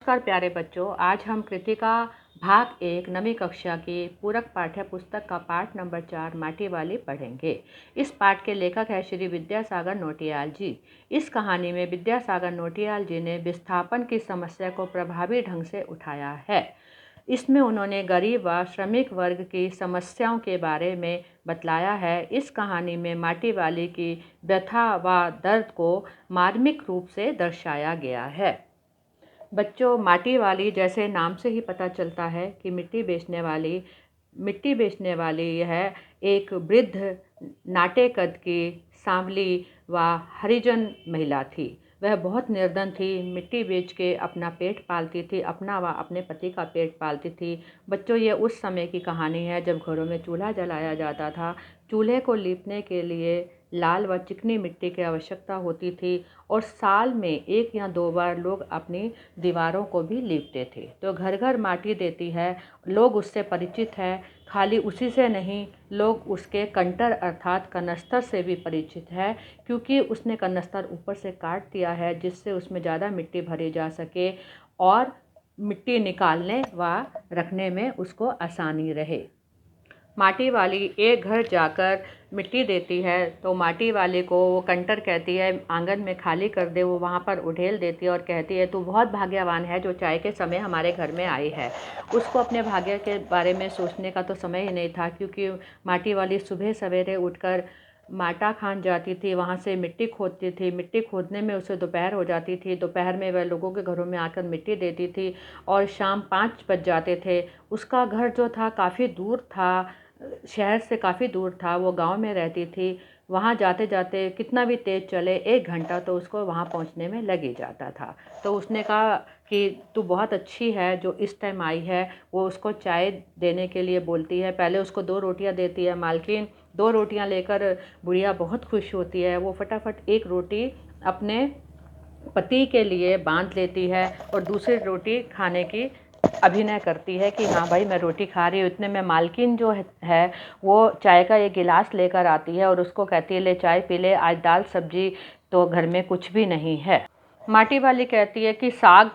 नमस्कार प्यारे बच्चों, आज हम कृतिका भाग 1 नवीं कक्षा की पूरक पाठ्य पुस्तक का पाठ नंबर 4 माटी वाली पढ़ेंगे। इस पाठ के लेखक है श्री विद्यासागर नौटियाल जी। इस कहानी में विद्यासागर नौटियाल जी ने विस्थापन की समस्या को प्रभावी ढंग से उठाया है। इसमें उन्होंने गरीब व श्रमिक वर्ग की समस्याओं के बारे में बतलाया है। इस कहानी में माटी वाली की व्यथा व दर्द को मार्मिक रूप से दर्शाया गया है। बच्चों, माटी वाली जैसे नाम से ही पता चलता है कि मिट्टी बेचने वाली यह एक वृद्ध नाटे कद की सांवली व हरिजन महिला थी। वह बहुत निर्धन थी, मिट्टी बेच के अपना पेट पालती थी, अपना व अपने पति का पेट पालती थी। बच्चों, ये उस समय की कहानी है जब घरों में चूल्हा जलाया जाता था। चूल्हे को लीपने के लिए लाल व चिकनी मिट्टी की आवश्यकता होती थी और साल में 1 या 2 बार लोग अपनी दीवारों को भी लीपते थे। तो घर घर माटी देती है, लोग उससे परिचित हैं। खाली उसी से नहीं, लोग उसके कंटर अर्थात कनस्तर से भी परिचित है, क्योंकि उसने कनस्तर ऊपर से काट दिया है जिससे उसमें ज़्यादा मिट्टी भरी जा सके और मिट्टी निकालने व रखने में उसको आसानी रहे। माटी वाली एक घर जाकर मिट्टी देती है तो माटी वाले को वो कंटर कहती है आंगन में खाली कर दे। वो वहाँ पर उड़ेल देती है और कहती है तू बहुत भाग्यवान है जो चाय के समय हमारे घर में आई है। उसको अपने भाग्य के बारे में सोचने का तो समय ही नहीं था, क्योंकि माटी वाली सुबह सवेरे उठकर माटा खान जाती थी, वहाँ से मिट्टी खोदती थी। मिट्टी खोदने में उसे दोपहर हो जाती थी। दोपहर में वह लोगों के घरों में आकर मिट्टी देती थी और शाम 5 बज जाते थे। उसका घर जो था काफ़ी दूर था, शहर से काफ़ी दूर था। वो गांव में रहती थी। वहाँ जाते जाते कितना भी तेज़ चले 1 घंटा तो उसको वहाँ पहुँचने में लग ही जाता था। तो उसने कहा कि तू बहुत अच्छी है जो इस टाइम आई है। वो उसको चाय देने के लिए बोलती है। पहले उसको 2 रोटियां देती है मालकिन। 2 रोटियां लेकर बुढ़िया बहुत खुश होती है। वो फटाफट एक रोटी अपने पति के लिए बांध लेती है और दूसरी रोटी खाने की अभिनय करती है कि हाँ भाई मैं रोटी खा रही हूँ। इतने में मालकिन जो है वो चाय का एक गिलास लेकर आती है और उसको कहती है ले चाय पी ले, आज दाल सब्जी तो घर में कुछ भी नहीं है। माटी वाली कहती है कि साग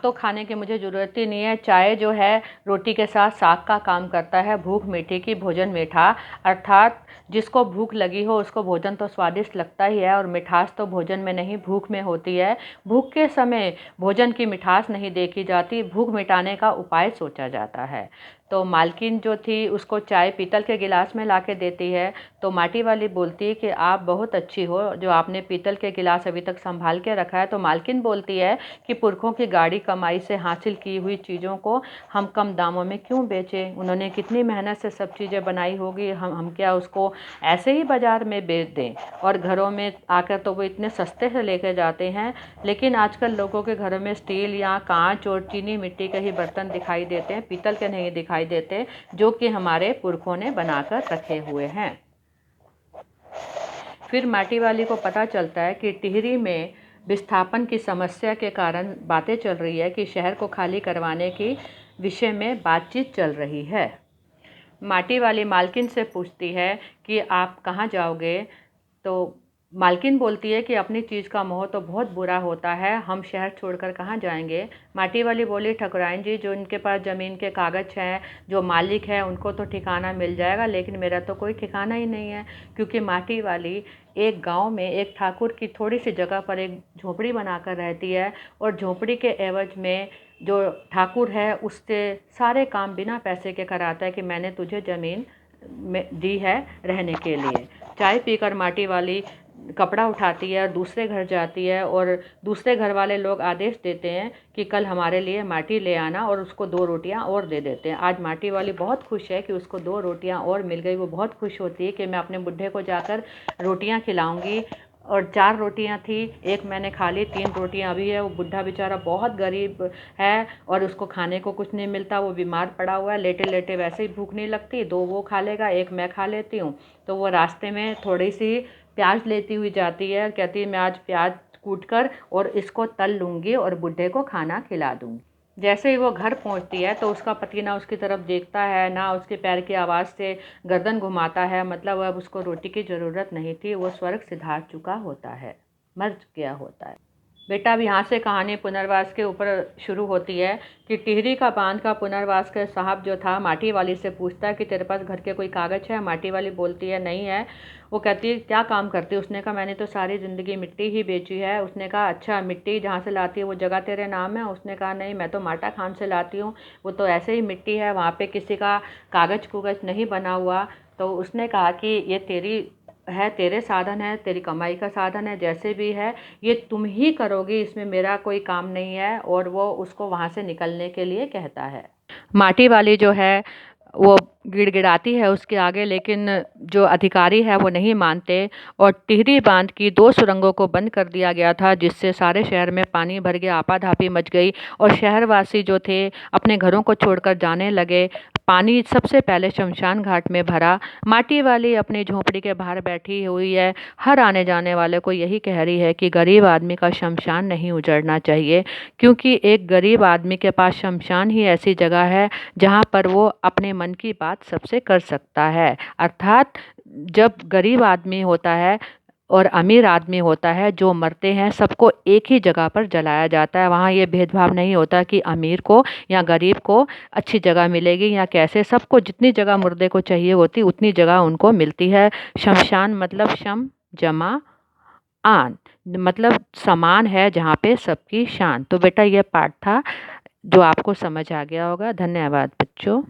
तो खाने की मुझे ज़रूरत ही नहीं है। चाय जो है रोटी के साथ साग का काम करता है। भूख मीठी की भोजन मीठा, अर्थात जिसको भूख लगी हो उसको भोजन तो स्वादिष्ट लगता ही है और मिठास तो भोजन में नहीं भूख में होती है। भूख के समय भोजन की मिठास नहीं देखी जाती, भूख मिटाने का उपाय सोचा जाता है। तो मालकिन जो थी उसको चाय पीतल के गिलास में ला के देती है। तो माटी वाली बोलती है कि आप बहुत अच्छी हो जो आपने पीतल के गिलास अभी तक संभाल के रखा है। तो मालकिन बोलती है कि पुरखों की गाढ़ी कमाई से हासिल की हुई चीज़ों को हम कम दामों में क्यों बेचें। उन्होंने कितनी मेहनत से सब चीज़ें बनाई होगी, हम क्या उसको ऐसे ही बाज़ार में बेच दें। और घरों में आकर तो वो इतने सस्ते से लेके जाते हैं। लेकिन आजकल लोगों के घरों में स्टील या कांच और चीनी मिट्टी के ही बर्तन दिखाई देते हैं, पीतल के नहीं दिखाई देते, जो कि हमारे पुरखों ने बनाकर रखे हुए हैं। फिर माटी वाली को पता चलता है कि टिहरी में विस्थापन की समस्या के कारण बातें चल रही है कि शहर को खाली करवाने की विषय में बातचीत चल रही है। माटी वाली मालकिन से पूछती है कि आप कहाँ जाओगे। तो मालकिन बोलती है कि अपनी चीज़ का मोह तो बहुत बुरा होता है, हम शहर छोड़कर कहाँ जाएंगे। माटी वाली बोली ठकुराइन जी, जो इनके पास ज़मीन के कागज़ हैं, जो मालिक है उनको तो ठिकाना मिल जाएगा, लेकिन मेरा तो कोई ठिकाना ही नहीं है। क्योंकि माटी वाली एक गांव में एक ठाकुर की थोड़ी सी जगह पर एक झोपड़ी बनाकर रहती है और झोपड़ी के एवज में जो ठाकुर है उससे सारे काम बिना पैसे के कराता है कि मैंने तुझे ज़मीन में दी है रहने के लिए। चाय पीकर माटी वाली कपड़ा उठाती है और दूसरे घर जाती है और दूसरे घर वाले लोग आदेश देते हैं कि कल हमारे लिए माटी ले आना और उसको 2 रोटियां और दे देते हैं। आज माटी वाली बहुत खुश है कि उसको 2 रोटियां और मिल गई। वो बहुत खुश होती है कि मैं अपने बुढ़े को जाकर रोटियां खिलाऊंगी। और 4 रोटियां थी, एक मैंने खा ली, 3 रोटियां अभी है। वो बुढ़ा बेचारा बहुत गरीब है और उसको खाने को कुछ नहीं मिलता। वो बीमार पड़ा हुआ है, लेटे लेटे वैसे ही भूख नहीं लगती। 2 वो खा लेगा, 1 मैं खा लेती हूँ। तो वो रास्ते में थोड़ी सी प्याज लेती हुई जाती है, कहती है मैं आज प्याज कूट कर और इसको तल लूँगी और बुढ़े को खाना खिला दूँगी। जैसे ही वो घर पहुंचती है तो उसका पति ना उसकी तरफ देखता है ना उसके पैर की आवाज़ से गर्दन घुमाता है। मतलब अब उसको रोटी की ज़रूरत नहीं थी, वो स्वर्ग सिधार चुका होता है, मर गया होता है। बेटा अब यहाँ से कहानी पुनर्वास के ऊपर शुरू होती है कि टिहरी का बांध का पुनर्वास के साहब जो था माटी वाली से पूछता है कि तेरे पास घर के कोई कागज़ है। माटी वाली बोलती है नहीं है। वो कहती है क्या काम करती है। उसने कहा मैंने तो सारी ज़िंदगी मिट्टी ही बेची है। उसने कहा अच्छा मिट्टी जहाँ से लाती है वो जगह तेरे नाम है। उसने कहा नहीं मैं तो माटा खान से लाती हूँ, वो तो ऐसे ही मिट्टी है, वहाँ पे किसी का कागज़ कुगज़ नहीं बना हुआ। तो उसने कहा कि ये तेरी है, तेरे साधन है, तेरी कमाई का साधन है, जैसे भी है ये तुम ही करोगी, इसमें मेरा कोई काम नहीं है। और वो उसको वहाँ से निकलने के लिए कहता है। माटी वाली जो है वो गिड़गिड़ाती है उसके आगे, लेकिन जो अधिकारी है वो नहीं मानते। और टिहरी बांध की 2 सुरंगों को बंद कर दिया गया था, जिससे सारे शहर में पानी भर गया, आपाधापी मच गई और शहरवासी जो थे अपने घरों को छोड़कर जाने लगे। पानी सबसे पहले शमशान घाट में भरा। माटी वाली अपनी झोंपड़ी के बाहर बैठी हुई है, हर आने जाने वाले को यही कह रही है कि गरीब आदमी का शमशान नहीं उजड़ना चाहिए, क्योंकि एक गरीब आदमी के पास शमशान ही ऐसी जगह है जहाँ पर वो अपने मन की बात सबसे कर सकता है। अर्थात जब गरीब आदमी होता है और अमीर आदमी होता है, जो मरते हैं सबको एक ही जगह पर जलाया जाता है। वहाँ ये भेदभाव नहीं होता कि अमीर को या गरीब को अच्छी जगह मिलेगी या कैसे। सबको जितनी जगह मुर्दे को चाहिए होती उतनी जगह उनको मिलती है। शमशान मतलब शम जमा आन, मतलब समान है जहाँ पे सबकी शान। तो बेटा ये पाठ था जो आपको समझ आ गया होगा। धन्यवाद बच्चों।